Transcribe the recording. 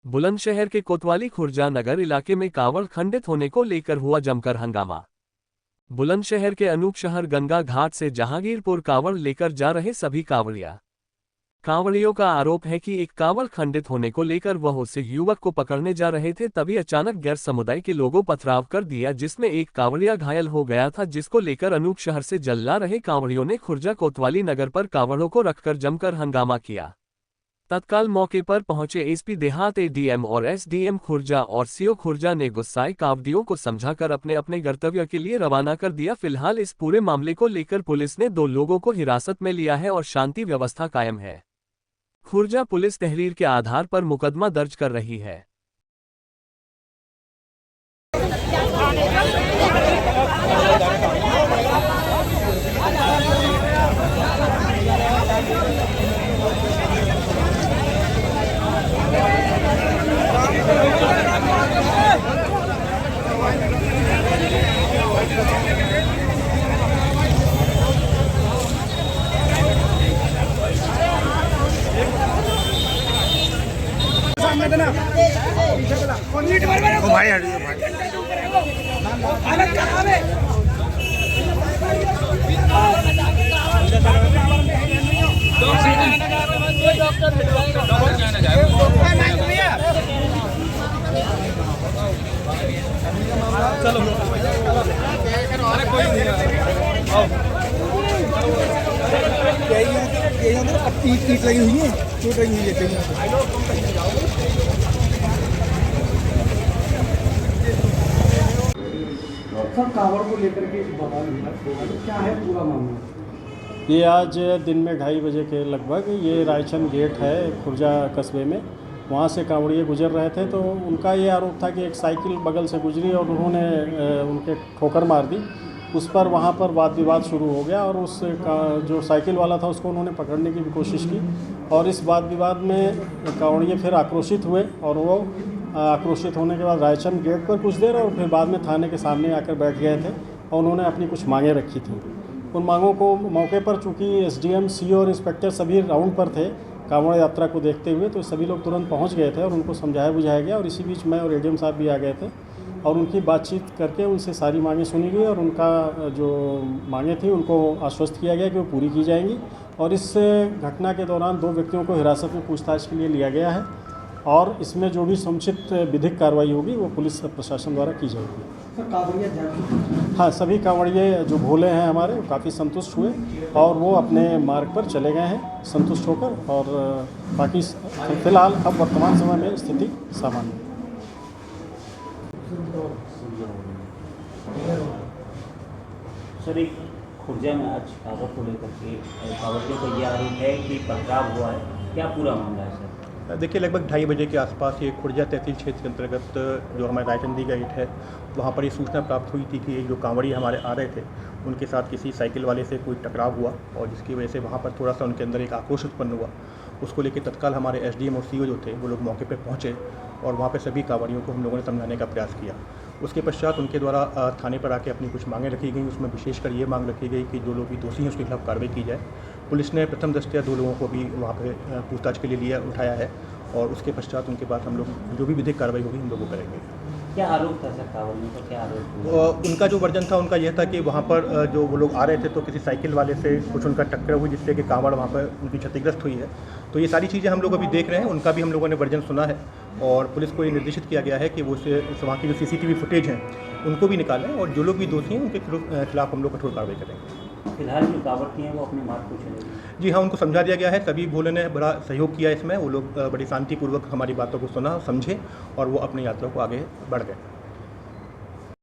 बुलंदशहर के कोतवाली खुर्जा नगर इलाके में कांवड़ खंडित होने को लेकर हुआ जमकर हंगामा। बुलंदशहर के अनूप शहर गंगा घाट से जहांगीरपुर कांवड़ लेकर जा रहे सभी कांवड़ियों का आरोप है कि एक कांवड़ खंडित होने को लेकर वह उसे युवक को पकड़ने जा रहे थे, तभी अचानक गैर समुदाय के लोगों पथराव कर दिया, जिसमें एक कांवड़िया घायल हो गया था, जिसको लेकर अनूप शहर से जल्ला रहे कांवड़ियों ने खुर्जा कोतवाली नगर पर कांवड़ों को रखकर जमकर हंगामा किया। तत्काल मौके पर पहुंचे एसपी देहात एडीएम और एसडीएम खुर्जा और सीओ खुर्जा ने गुस्साए कांवड़ियों को समझाकर अपने अपने गंतव्य के लिए रवाना कर दिया। फिलहाल इस पूरे मामले को लेकर पुलिस ने 2 लोगों को हिरासत में लिया है और शांति व्यवस्था कायम है। खुर्जा पुलिस तहरीर के आधार पर मुकदमा दर्ज कर रही है। भाई हटिए भाई। चलो अरे कोई पीट लगी हुई है, चोट लगी हुई है। सब कांवड़ को लेकर के क्या है पूरा मामला? ये आज दिन में 2:30 बजे के लगभग ये रायचंद गेट है खुर्जा कस्बे में, वहाँ से कांवड़िए गुजर रहे थे, तो उनका ये आरोप था कि एक साइकिल बगल से गुजरी और उन्होंने उनके ठोकर मार दी। उस पर वहाँ पर वाद विवाद शुरू हो गया और उस जो साइकिल वाला था उसको उन्होंने पकड़ने की भी कोशिश की और इस वाद विवाद में कांवड़िए फिर आक्रोशित हुए और वो आक्रोशित होने के बाद रायचंद गेट पर कुछ देर और फिर बाद में थाने के सामने आकर बैठ गए थे और उन्होंने अपनी कुछ मांगें रखी थी। उन मांगों को मौके पर चूँकि एसडीएम, सीओ और इंस्पेक्टर सभी राउंड पर थे कांवड़ यात्रा को देखते हुए, तो सभी लोग तुरंत पहुंच गए थे और उनको समझाया बुझाया गया और इसी बीच मैं और एडीएम साहब भी आ गए थे और उनकी बातचीत करके उनसे सारी मांगें सुनी गई और उनका जो मांगें थी उनको आश्वस्त किया गया कि वो पूरी की जाएंगी और इस घटना के दौरान 2 व्यक्तियों को हिरासत में पूछताछ के लिए लिया गया है और इसमें जो भी समुचित विधिक कार्रवाई होगी वो पुलिस प्रशासन द्वारा की जाएगी। हाँ, सभी कांवड़िए जो भोले हैं हमारे वो काफ़ी संतुष्ट हुए और वो अपने मार्ग पर चले गए हैं संतुष्ट होकर और बाकी फिलहाल अब वर्तमान समय में स्थिति सामान्य है। सर, एक खुर्जा में आज कांवड़ को लेकर के कांवड़ियों का यह आरोप है कि पथराव हुआ है, क्या पूरा मामला है सर? देखिए, लगभग 2:30 बजे के आसपास ये खुर्जा तहसील क्षेत्र के अंतर्गत जो हमारे रायचंदी गेट है वहाँ पर ये सूचना प्राप्त हुई थी कि जो कांवड़ी हमारे आ रहे थे उनके साथ किसी साइकिल वाले से कोई टकराव हुआ और जिसकी वजह से वहाँ पर थोड़ा सा उनके अंदर एक आक्रोश उत्पन्न हुआ। उसको लेकर तत्काल हमारे एसडीएम और सीओ जो थे वो लोग मौके पर पहुँचे और वहाँ पर सभी कांवड़ियों को हम लोगों ने समझाने का प्रयास किया। उसके पश्चात उनके द्वारा थाने पर आके अपनी कुछ मांगें रखी गई। उसमें विशेषकर ये मांग रखी गई कि जो लोग भी दोषी हैं उसके खिलाफ कार्रवाई की जाए। पुलिस ने प्रथम दृष्टया 2 लोगों को भी वहाँ पर पूछताछ के लिए उठाया है और उसके पश्चात उनके बाद हम लोग जो भी विधिक कार्रवाई होगी हम लोग वो करेंगे। क्या आरोप था सर कांवड़ियों का, क्या आरोप? उनका जो वर्जन था उनका यह था कि वहाँ पर जो वो लोग आ रहे थे तो किसी साइकिल वाले से कुछ उनका टक्कर हुई जिससे कि कांवड़ वहाँ पर उनकी क्षतिग्रस्त हुई है। तो ये सारी चीज़ें हम लोग अभी देख रहे हैं, उनका भी हम लोगों ने वर्जन सुना है और पुलिस को ये निर्देशित किया गया है कि वो वहाँ की जो CCTV फुटेज हैं उनको भी निकालें और जो लोग भी दोषी हैं उनके खिलाफ हम लोग कठोर कार्रवाई करेंगे। फिलहाल जो कांवड़ हैं वो अपने मार्ग पर चलेंगे? जी हाँ, उनको समझा दिया गया है। सभी भोले ने बड़ा सहयोग किया इसमें, वो लोग बड़ी शांतिपूर्वक हमारी बातों को सुना, समझे और वो अपनी यात्रा को आगे बढ़ गए।